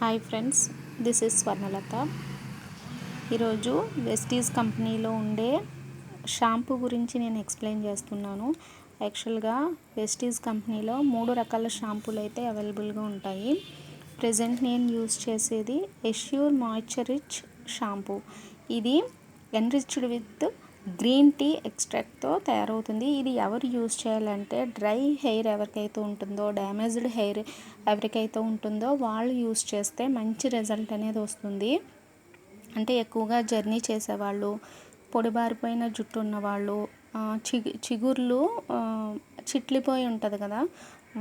Hi friends, this is Swarnalatha. ఈరోజు Vestige కంపెనీలో ఉండే షాంపూ గురించి నేను ఎక్స్ప్లెయిన్ చేస్తున్నాను. యాక్చువల్గా వెస్టీజ్ కంపెనీలో 3 రకాల షాంపూలు అయితే అవైలబుల్గా ఉంటాయి. ప్రజెంట్ నేను యూస్ చేసేది ఎష్యూర్ మాయిశ్చర్ రిచ్ షాంపూ. ఇది ఎన్రిచ్డ్ విత్ గ్రీన్ టీ ఎక్స్ట్రాక్ట్తో తయారవుతుంది. ఇది ఎవరు యూస్ చేయాలంటే డ్రై హెయిర్ ఎవరికైతే ఉంటుందో, డ్యామేజ్డ్ హెయిర్ ఎవరికైతే ఉంటుందో వాళ్ళు యూస్ చేస్తే మంచి రిజల్ట్ అనేది వస్తుంది. అంటే ఎక్కువగా జర్నీ చేసేవాళ్ళు, పొడిబారిపోయిన జుట్టు ఉన్నవాళ్ళు, చిగుర్లు చిట్లిపోయి ఉంటుంది కదా,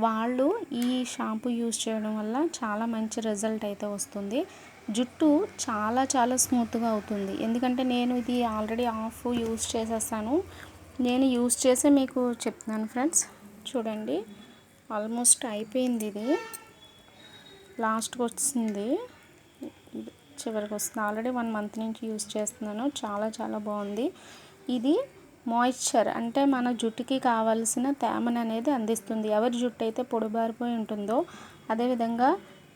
వాళ్ళు ఈ షాంపూ యూస్ చేయడం వల్ల చాలా మంచి రిజల్ట్ అయితే వస్తుంది. జుట్టు చాలా స్మూత్గా అవుతుంది. ఎందుకంటే నేను ఇది ఆల్రెడీ యూస్ చేసేసాను. నేను యూస్ చేసి మీకు చెప్తున్నాను ఫ్రెండ్స్. చూడండి, ఆల్మోస్ట్ అయిపోయింది. ఇది లాస్ట్కి వస్తుంది, చివరికి వస్తుంది. ఆల్రెడీ 1 మంత్ నుంచి యూస్ చేస్తున్నాను. చాలా బాగుంది. ఇది మాయిశ్చర్ అంటే మన జుట్టుకి కావాల్సిన తేమను అనేది అందిస్తుంది. ఎవరి జుట్టు అయితే పొడిబారిపోయి ఉంటుందో, అదేవిధంగా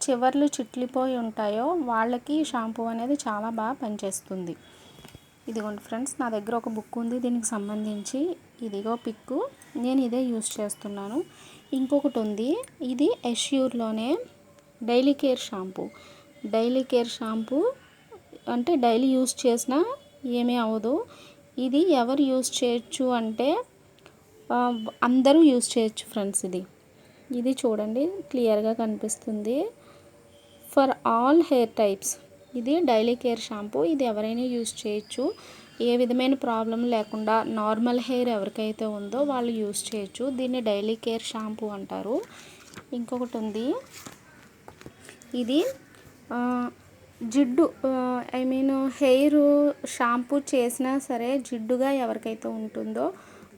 చివర్లు చిట్లిపోయి ఉంటాయో వాళ్ళకి షాంపూ అనేది చాలా బాగా పనిచేస్తుంది. ఇదిగోండి ఫ్రెండ్స్, నా దగ్గర ఒక బుక్ ఉంది దీనికి సంబంధించి. ఇదిగో పిక్కు, నేను ఇదే యూస్ చేస్తున్నాను. ఇంకొకటి ఉంది, ఇది ఎష్యూర్లోనే daily care shampoo. Daily care shampoo అంటే డైలీ యూస్ చేసినా ఏమీ అవ్వదు. ఇది ఎవరు యూస్ చేయొచ్చు అంటే అందరూ యూస్ చేయొచ్చు ఫ్రెండ్స్. ఇది చూడండి, క్లియర్గా కనిపిస్తుంది. ఫర్ ఆల్ హెయిర్ టైప్స్ ఇది డైలీ కేర్ షాంపూ. ఇది ఎవరైనా యూస్ చేయొచ్చు. ఏ విధమైన ప్రాబ్లం లేకుండా నార్మల్ హెయిర్ ఎవరికైతే ఉందో వాళ్ళు యూస్ చేయొచ్చు. దీన్ని డైలీ కేర్ షాంపూ అంటారు. ఇంకొకటి ఉంది, ఇది జిడ్డు హెయిర్ షాంపూ చేసినా సరే జిడ్డుగా ఎవరికైతే ఉంటుందో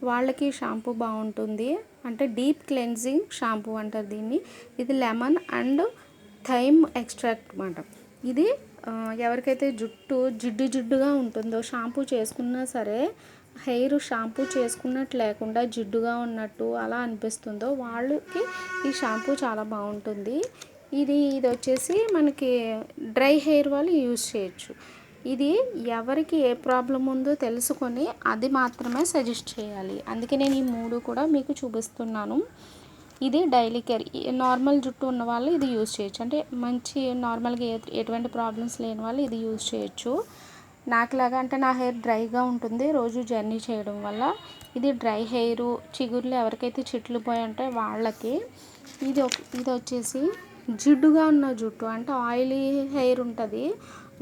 వాళ్ళకి షాంపూ బాగుంటుంది. అంటే డీప్ క్లెన్జింగ్ షాంపూ అంటారు దీన్ని. ఇది లెమన్ అండ్ థైమ్ ఎక్స్ట్రాక్ట్ అన్నమాట. ఇది ఎవరికైతే జుట్టు జిడ్డుగా ఉంటుందో, షాంపూ చేసుకున్నా సరే హెయిర్ షాంపూ చేసుకున్నట్టు లేకుండా జిడ్డుగా ఉన్నట్టు అలా అనిపిస్తుందో వాళ్ళకి ఈ షాంపూ చాలా బాగుంటుంది. ఇది వచ్చేసి మనకి డ్రై హెయిర్ వాళ్ళు యూస్ చేయొచ్చు. ఇది ఎవరికి ఏ ప్రాబ్లం ఉందో తెలుసుకొని అది మాత్రమే సజెస్ట్ చేయాలి. అందుకే నేను ఈ 3 కూడా మీకు చూపిస్తున్నాను. ఇది డైలీ కేర్. నార్మల్ జుట్టు ఉన్న వాళ్ళు ఇది యూస్ చేయొచ్చు. అంటే మంచి నార్మల్గా ఎటువంటి ప్రాబ్లమ్స్ లేని వాళ్ళు ఇది యూస్ చేయొచ్చు. నాకులాగా అంటే నా హెయిర్ డ్రైగా ఉంటుంది రోజు జర్నీ చేయడం వల్ల. ఇది డ్రై హెయిర్, చిగుర్లు ఎవరికైతే చిట్లిపోయి ఉంటాయో వాళ్ళకి. ఇది వచ్చేసి జిడ్డుగా ఉన్న జుట్టు అంటే ఆయిలీ హెయిర్ ఉంటుంది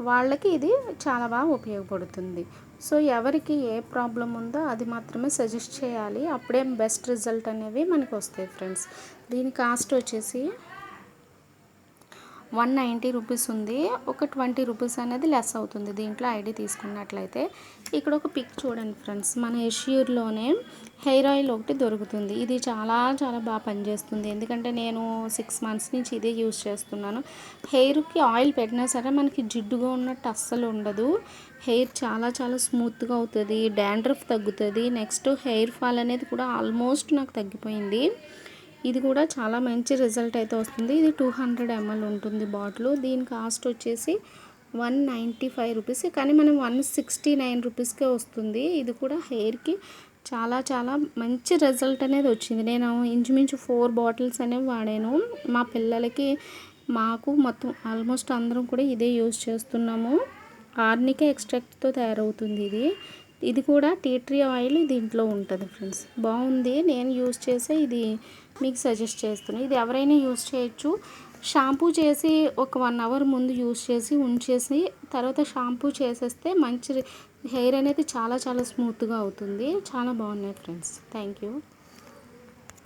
వాళ్ళకి ఇది చాలా బాగా ఉపయోగపడుతుంది. సో ఎవరికి ఏ ప్రాబ్లం ఉందో అది మాత్రమే సజెస్ట్ చేయాలి. అప్పుడే బెస్ట్ రిజల్ట్ అనేవి మనకు వస్తాయి ఫ్రెండ్స్. దీని కాస్ట్ వచ్చేసి 190 రూపీస్ ఉంది. ఒక 20 రూపీస్ అనేది లెస్ అవుతుంది దీంట్లో ఐడి తీసుకున్నట్లయితే. ఇక్కడ ఒక పిక్ చూడండి ఫ్రెండ్స్, మన ఎష్యూర్లోనే హెయిర్ ఆయిల్ ఒకటి దొరుకుతుంది. ఇది చాలా బాగా పనిచేస్తుంది. ఎందుకంటే నేను 6 మంత్స్ నుంచి ఇదే యూస్ చేస్తున్నాను. హెయిర్కి ఆయిల్ పెట్టినా సరే మనకి జిడ్డుగా ఉన్నట్టు అస్సలు ఉండదు. హెయిర్ చాలా స్మూత్గా అవుతుంది. డాండ్రఫ్ తగ్గుతుంది. నెక్స్ట్ హెయిర్ ఫాల్ అనేది కూడా ఆల్మోస్ట్ నాకు తగ్గిపోయింది. ఇది కూడా చాలా మంచి రిజల్ట్ అయితే వస్తుంది. ఇది 200 ml ఉంటుంది బాటిల్. దీని కాస్ట్ వచ్చేసి 195 రూపీస్, కానీ మనం 169 రూపీస్కే వస్తుంది. ఇది కూడా హెయిర్కి చాలా మంచి రిజల్ట్ అనేది వచ్చింది. నేను ఇంచుమించు 4 బాటిల్స్ అనేవి వాడాను. మా పిల్లలకి, మాకు మొత్తం ఆల్మోస్ట్ అందరం కూడా ఇదే యూజ్ చేస్తున్నాము. ఆర్నికా ఎక్స్ట్రాక్ట్తో తయారవుతుంది ఇది కూడా టీ ట్రీ ఆయిల్ దీంట్లో ఉంటుంది ఫ్రెండ్స్. బాగుంది. నేను యూస్ చేసే ఇది మీకు సజెస్ట్ చేస్తున్నాను. ఇది ఎవరైనా యూస్ చేయొచ్చు. షాంపూ చేసి ఒక 1 అవర్ ముందు యూస్ చేసి ఉంచేసి తర్వాత షాంపూ చేసేస్తే మంచి హెయిర్ అనేది చాలా స్మూత్గా అవుతుంది. చాలా బాగున్నాయి ఫ్రెండ్స్. Thank you.